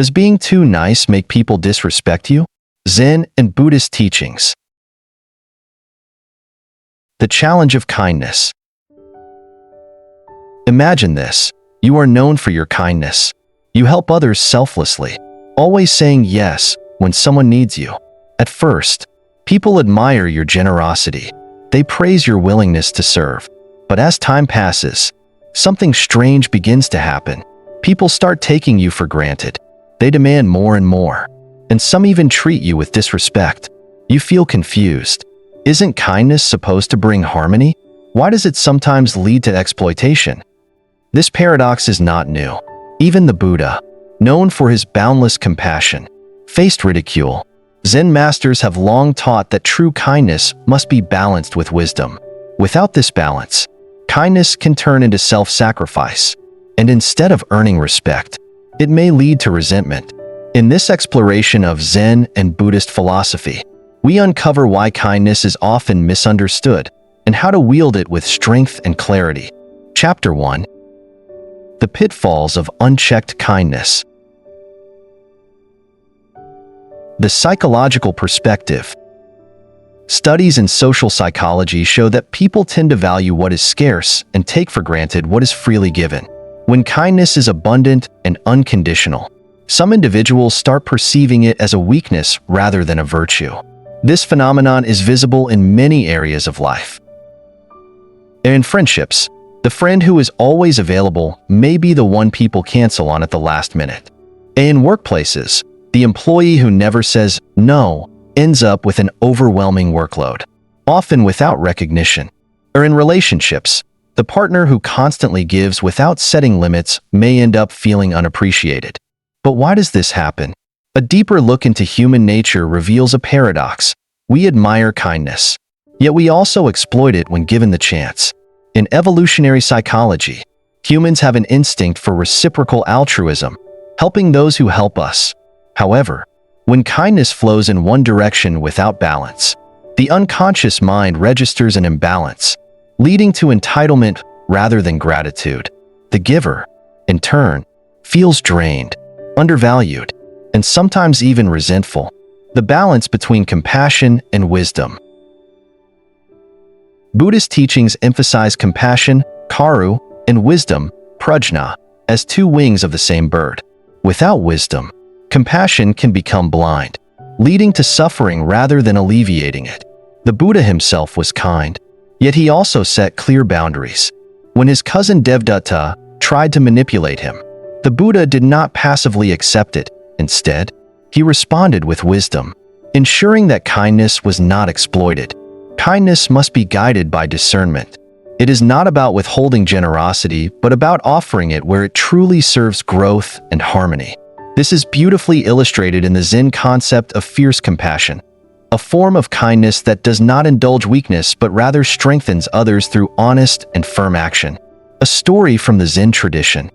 Does being too nice make people disrespect you? Zen and Buddhist teachings. The challenge of kindness. Imagine this. You are known for your kindness. You help others selflessly, always saying yes when someone needs you. At first, people admire your generosity. They praise your willingness to serve. But as time passes, something strange begins to happen. People start taking you for granted. They demand more and more, and some even treat you with disrespect. You feel confused. Isn't kindness supposed to bring harmony? Why does it sometimes lead to exploitation? This paradox is not new. Even the Buddha, known for his boundless compassion, faced ridicule. Zen masters have long taught that true kindness must be balanced with wisdom. Without this balance, kindness can turn into self-sacrifice, and instead of earning respect, it may lead to resentment. In this exploration of Zen and Buddhist philosophy, we uncover why kindness is often misunderstood and how to wield it with strength and clarity. Chapter 1. The pitfalls of unchecked kindness. The psychological perspective. Studies in social psychology show that people tend to value what is scarce and take for granted what is freely given. When kindness is abundant and unconditional, some individuals start perceiving it as a weakness rather than a virtue. This phenomenon is visible in many areas of life. In friendships, the friend who is always available may be the one people cancel on at the last minute. In workplaces, the employee who never says no ends up with an overwhelming workload, often without recognition. Or in relationships, the partner who constantly gives without setting limits may end up feeling unappreciated. But why does this happen? A deeper look into human nature reveals a paradox. We admire kindness, yet we also exploit it when given the chance. In evolutionary psychology, humans have an instinct for reciprocal altruism, helping those who help us. However, when kindness flows in one direction without balance, the unconscious mind registers an imbalance, leading to entitlement rather than gratitude. The giver, in turn, feels drained, undervalued, and sometimes even resentful. The balance between compassion and wisdom. Buddhist teachings emphasize compassion, karu, and wisdom, prajna, as two wings of the same bird. Without wisdom, compassion can become blind, leading to suffering rather than alleviating it. The Buddha himself was kind, yet he also set clear boundaries. When his cousin Devdatta tried to manipulate him, the Buddha did not passively accept it. Instead, he responded with wisdom, ensuring that kindness was not exploited. Kindness must be guided by discernment. It is not about withholding generosity, but about offering it where it truly serves growth and harmony. This is beautifully illustrated in the Zen concept of fierce compassion, a form of kindness that does not indulge weakness but rather strengthens others through honest and firm action. A story from the Zen tradition.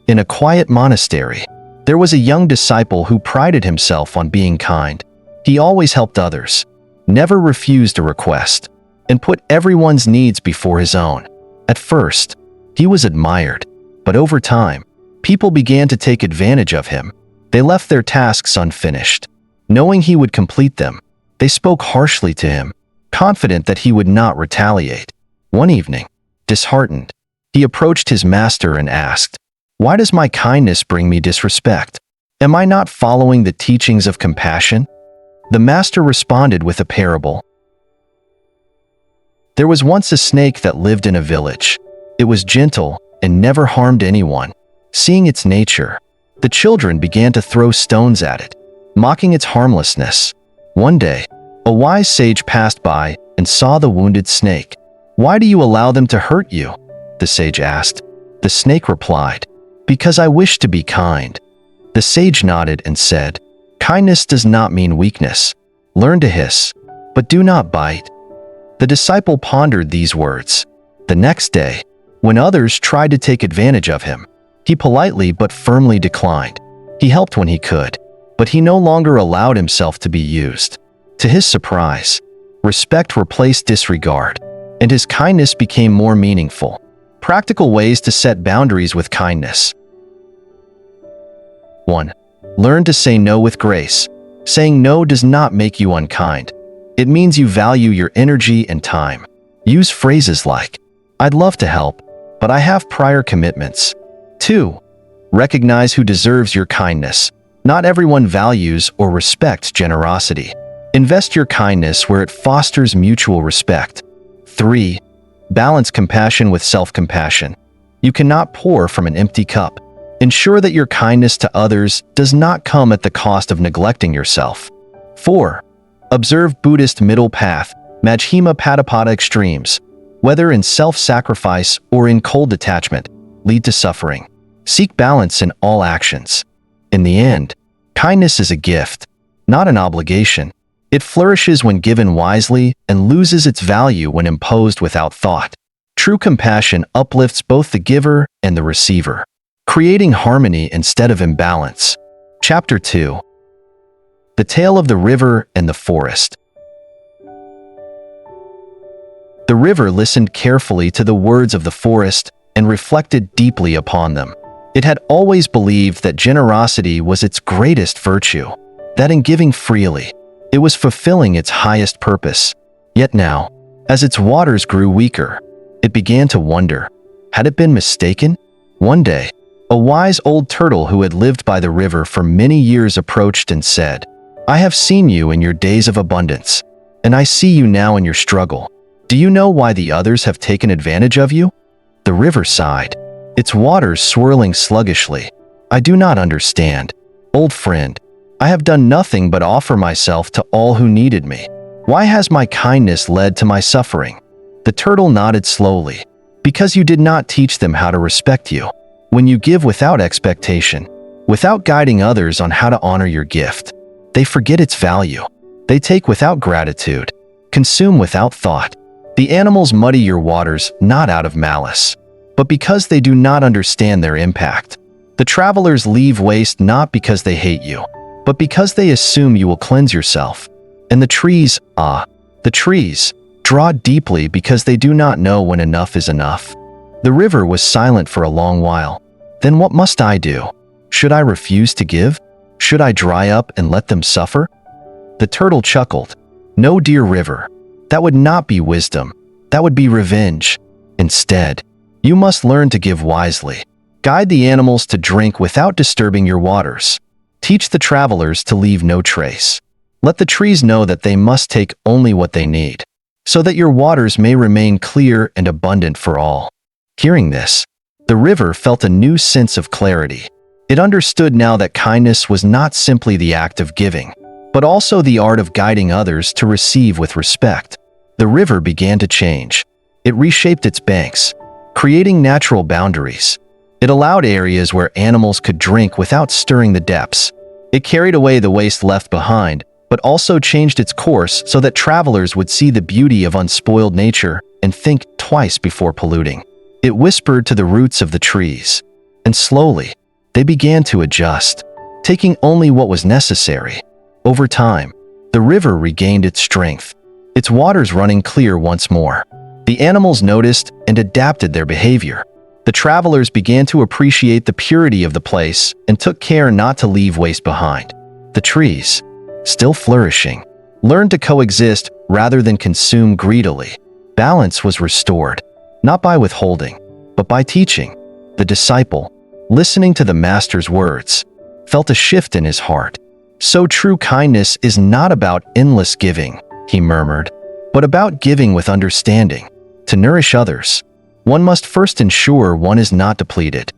In a quiet monastery, there was a young disciple who prided himself on being kind. He always helped others, never refused a request, and put everyone's needs before his own. At first, he was admired, but over time, people began to take advantage of him. They left their tasks unfinished. Knowing he would complete them, they spoke harshly to him, confident that he would not retaliate. One evening, disheartened, he approached his master and asked, "Why does my kindness bring me disrespect? Am I not following the teachings of compassion?" The master responded with a parable. There was once a snake that lived in a village. It was gentle and never harmed anyone. Seeing its nature, the children began to throw stones at it, mocking its harmlessness. One day, a wise sage passed by and saw the wounded snake. "Why do you allow them to hurt you?" the sage asked. The snake replied, "Because I wish to be kind." The sage nodded and said, "Kindness does not mean weakness. Learn to hiss, but do not bite." The disciple pondered these words. The next day, when others tried to take advantage of him, he politely but firmly declined. He helped when he could, but he no longer allowed himself to be used. To his surprise, respect replaced disregard, and his kindness became more meaningful. Practical ways to set boundaries with kindness. 1. Learn to say no with grace. Saying no does not make you unkind. It means you value your energy and time. Use phrases like, "I'd love to help, but I have prior commitments." 2. Recognize who deserves your kindness. Not everyone values or respects generosity. Invest your kindness where it fosters mutual respect. 3. Balance compassion with self-compassion. You cannot pour from an empty cup. Ensure that your kindness to others does not come at the cost of neglecting yourself. 4. Observe Buddhist middle path, Majjhima Padapada extremes. Whether in self-sacrifice or in cold detachment, lead to suffering. Seek balance in all actions. In the end, kindness is a gift, not an obligation. It flourishes when given wisely and loses its value when imposed without thought. True compassion uplifts both the giver and the receiver, creating harmony instead of imbalance. Chapter 2. The Tale of the River and the Forest. The river listened carefully to the words of the forest and reflected deeply upon them. It had always believed that generosity was its greatest virtue, that in giving freely, it was fulfilling its highest purpose. Yet now, as its waters grew weaker, it began to wonder, had it been mistaken? One day, a wise old turtle who had lived by the river for many years approached and said, "I have seen you in your days of abundance, and I see you now in your struggle. Do you know why the others have taken advantage of you?" The river sighed, its waters swirling sluggishly. "I do not understand. Old friend, I have done nothing but offer myself to all who needed me. Why has my kindness led to my suffering?" The turtle nodded slowly. "Because you did not teach them how to respect you. When you give without expectation, without guiding others on how to honor your gift, they forget its value. They take without gratitude, consume without thought. The animals muddy your waters not out of malice, but because they do not understand their impact. The travelers leave waste not because they hate you, but because they assume you will cleanse yourself. And the trees, the trees, draw deeply because they do not know when enough is enough." The river was silent for a long while. "Then what must I do? Should I refuse to give? Should I dry up and let them suffer?" The turtle chuckled. "No, dear river. That would not be wisdom. That would be revenge. Instead, you must learn to give wisely. Guide the animals to drink without disturbing your waters. Teach the travelers to leave no trace. Let the trees know that they must take only what they need, so that your waters may remain clear and abundant for all." Hearing this, the river felt a new sense of clarity. It understood now that kindness was not simply the act of giving, but also the art of guiding others to receive with respect. The river began to change. It reshaped its banks, creating natural boundaries. It allowed areas where animals could drink without stirring the depths. It carried away the waste left behind, but also changed its course so that travelers would see the beauty of unspoiled nature and think twice before polluting. It whispered to the roots of the trees, and slowly, they began to adjust, taking only what was necessary. Over time, the river regained its strength, its waters running clear once more. The animals noticed and adapted their behavior. The travelers began to appreciate the purity of the place and took care not to leave waste behind. The trees, still flourishing, learned to coexist rather than consume greedily. Balance was restored, not by withholding, but by teaching. The disciple, listening to the master's words, felt a shift in his heart. "So true kindness is not about endless giving," he murmured, "but about giving with understanding. To nourish others, one must first ensure one is not depleted."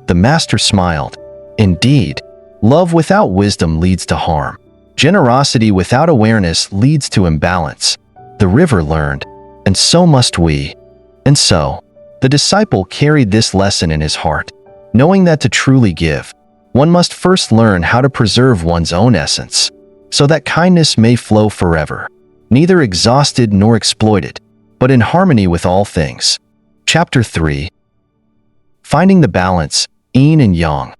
The master smiled. "Indeed, love without wisdom leads to harm. Generosity without awareness leads to imbalance." The river learned, and so must we. And so, the disciple carried this lesson in his heart, knowing that to truly give, one must first learn how to preserve one's own essence, so that kindness may flow forever, neither exhausted nor exploited, but in harmony with all things. Chapter 3. Finding the Balance, Yin and Yang.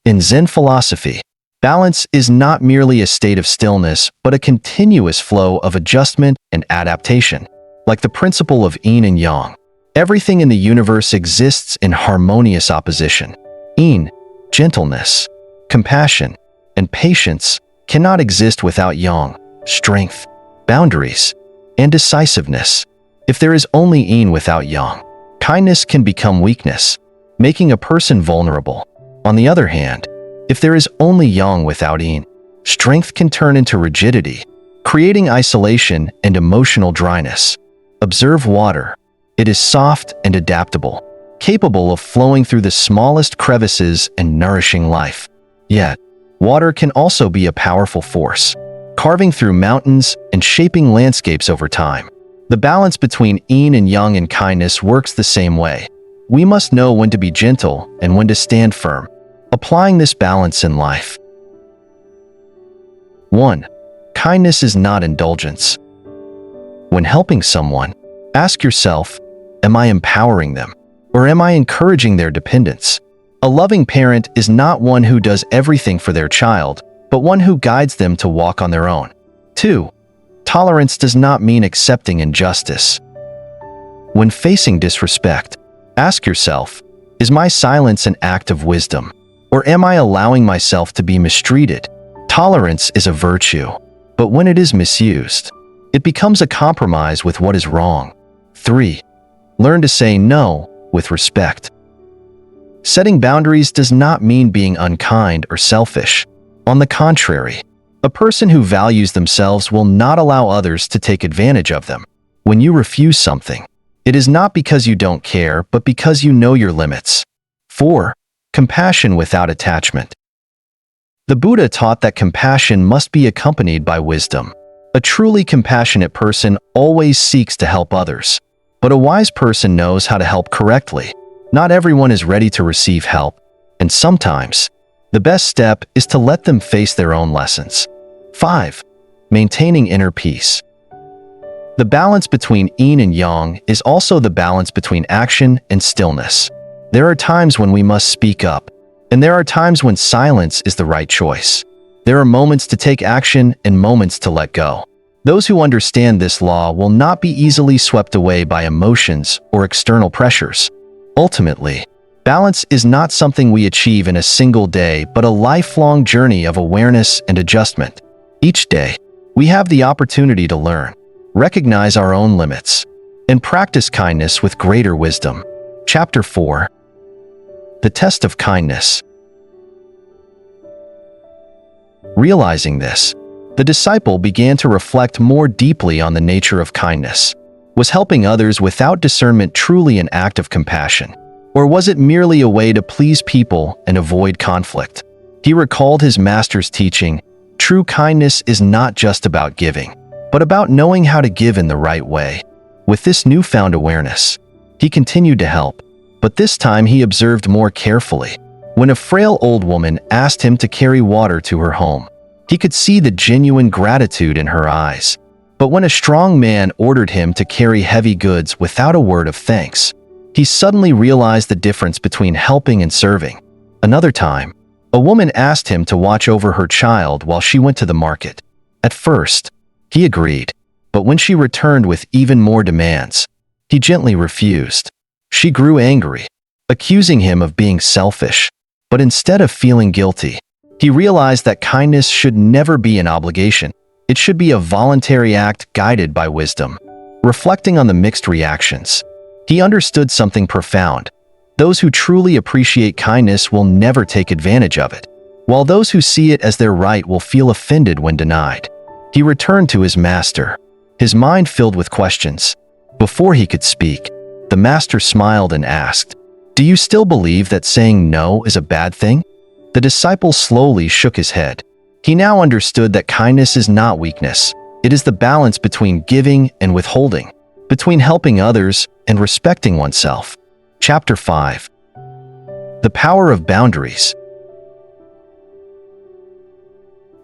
In Zen philosophy, balance is not merely a state of stillness, but a continuous flow of adjustment and adaptation. Like the principle of yin and yang, everything in the universe exists in harmonious opposition. Yin, gentleness, compassion, and patience cannot exist without yang, strength, boundaries, and decisiveness. If there is only yin without yang, kindness can become weakness, making a person vulnerable. On the other hand, if there is only yang without yin, strength can turn into rigidity, creating isolation and emotional dryness. Observe water. It is soft and adaptable, capable of flowing through the smallest crevices and nourishing life. Yet, water can also be a powerful force, carving through mountains and shaping landscapes over time. The balance between yin and yang in kindness works the same way. We must know when to be gentle and when to stand firm, applying this balance in life. 1. Kindness is not indulgence. When helping someone, ask yourself, am I empowering them, or am I encouraging their dependence? A loving parent is not one who does everything for their child, but one who guides them to walk on their own. 2. Tolerance does not mean accepting injustice. When facing disrespect, ask yourself, is my silence an act of wisdom, or am I allowing myself to be mistreated? Tolerance is a virtue, but when it is misused, it becomes a compromise with what is wrong. 3. Learn to say no with respect. Setting boundaries does not mean being unkind or selfish. On the contrary, a person who values themselves will not allow others to take advantage of them. When you refuse something, it is not because you don't care, but because you know your limits. 4. Compassion without attachment. The Buddha taught that compassion must be accompanied by wisdom. A truly compassionate person always seeks to help others, but a wise person knows how to help correctly. Not everyone is ready to receive help, and sometimes, the best step is to let them face their own lessons. 5. Maintaining inner peace. The balance between yin and yang is also the balance between action and stillness. There are times when we must speak up, and there are times when silence is the right choice. There are moments to take action and moments to let go. Those who understand this law will not be easily swept away by emotions or external pressures. Ultimately, balance is not something we achieve in a single day, but a lifelong journey of awareness and adjustment. Each day, we have the opportunity to learn, recognize our own limits, and practice kindness with greater wisdom. Chapter 4. The Test of Kindness. Realizing this, the disciple began to reflect more deeply on the nature of kindness. Was helping others without discernment truly an act of compassion? Or was it merely a way to please people and avoid conflict? He recalled his master's teaching, true kindness is not just about giving, but about knowing how to give in the right way. With this newfound awareness, he continued to help, but this time he observed more carefully. When a frail old woman asked him to carry water to her home, he could see the genuine gratitude in her eyes. But when a strong man ordered him to carry heavy goods without a word of thanks, he suddenly realized the difference between helping and serving. Another time, a woman asked him to watch over her child while she went to the market. At first, he agreed, but when she returned with even more demands, he gently refused. She grew angry, accusing him of being selfish. But instead of feeling guilty, he realized that kindness should never be an obligation. It should be a voluntary act guided by wisdom. Reflecting on the mixed reactions, he understood something profound. Those who truly appreciate kindness will never take advantage of it, while those who see it as their right will feel offended when denied. He returned to his master, his mind filled with questions. Before he could speak, the master smiled and asked, "Do you still believe that saying no is a bad thing?" The disciple slowly shook his head. He now understood that kindness is not weakness. It is the balance between giving and withholding, between helping others and respecting oneself. Chapter 5. The Power of Boundaries.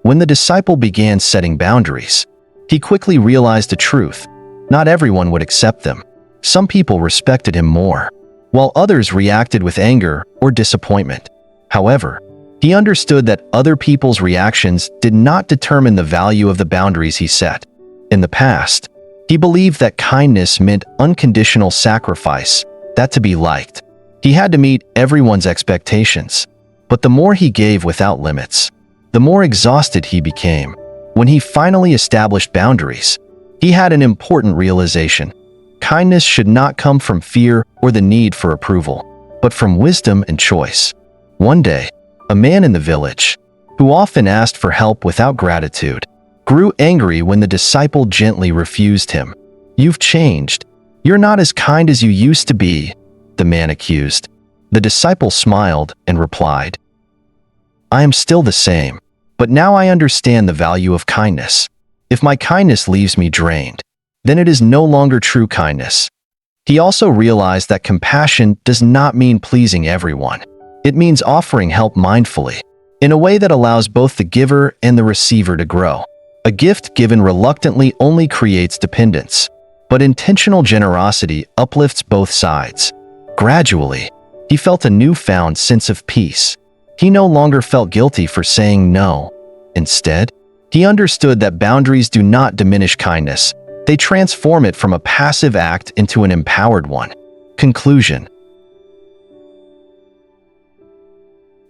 When the disciple began setting boundaries, he quickly realized a truth. Not everyone would accept them. Some people respected him more, while others reacted with anger or disappointment. However, he understood that other people's reactions did not determine the value of the boundaries he set. In the past, he believed that kindness meant unconditional sacrifice, that to be liked, He had to meet everyone's expectations. But the more he gave without limits, the more exhausted he became. When he finally established boundaries, he had an important realization. Kindness should not come from fear or the need for approval, but from wisdom and choice. One day, a man in the village, who often asked for help without gratitude, grew angry when the disciple gently refused him. "You've changed. You're not as kind as you used to be," the man accused. The disciple smiled and replied, "I am still the same, but now I understand the value of kindness. If my kindness leaves me drained, then it is no longer true kindness." He also realized that compassion does not mean pleasing everyone. It means offering help mindfully, in a way that allows both the giver and the receiver to grow. A gift given reluctantly only creates dependence, but intentional generosity uplifts both sides. Gradually, he felt a newfound sense of peace. He no longer felt guilty for saying no. Instead, he understood that boundaries do not diminish kindness. They transform it from a passive act into an empowered one. Conclusion.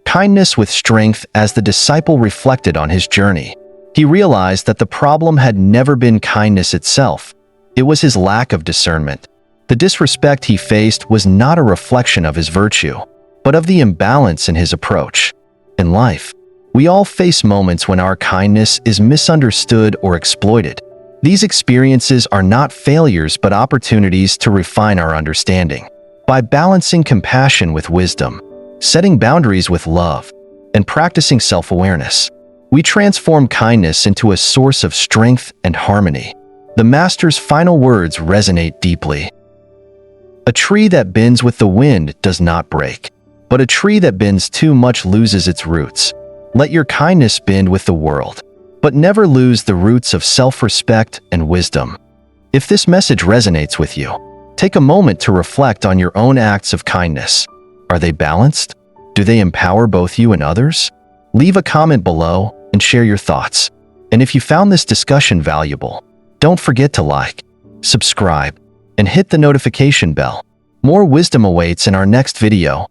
Kindness with strength. As the disciple reflected on his journey, he realized that the problem had never been kindness itself. It was his lack of discernment. The disrespect he faced was not a reflection of his virtue, but of the imbalance in his approach. In life, we all face moments when our kindness is misunderstood or exploited. These experiences are not failures but opportunities to refine our understanding. By balancing compassion with wisdom, setting boundaries with love, and practicing self-awareness, we transform kindness into a source of strength and harmony. The Master's final words resonate deeply. "A tree that bends with the wind does not break, but a tree that bends too much loses its roots." Let your kindness bend with the world, but never lose the roots of self-respect and wisdom. If this message resonates with you, take a moment to reflect on your own acts of kindness. Are they balanced? Do they empower both you and others? Leave a comment below and share your thoughts. And if you found this discussion valuable, don't forget to like, subscribe, and hit the notification bell. More wisdom awaits in our next video.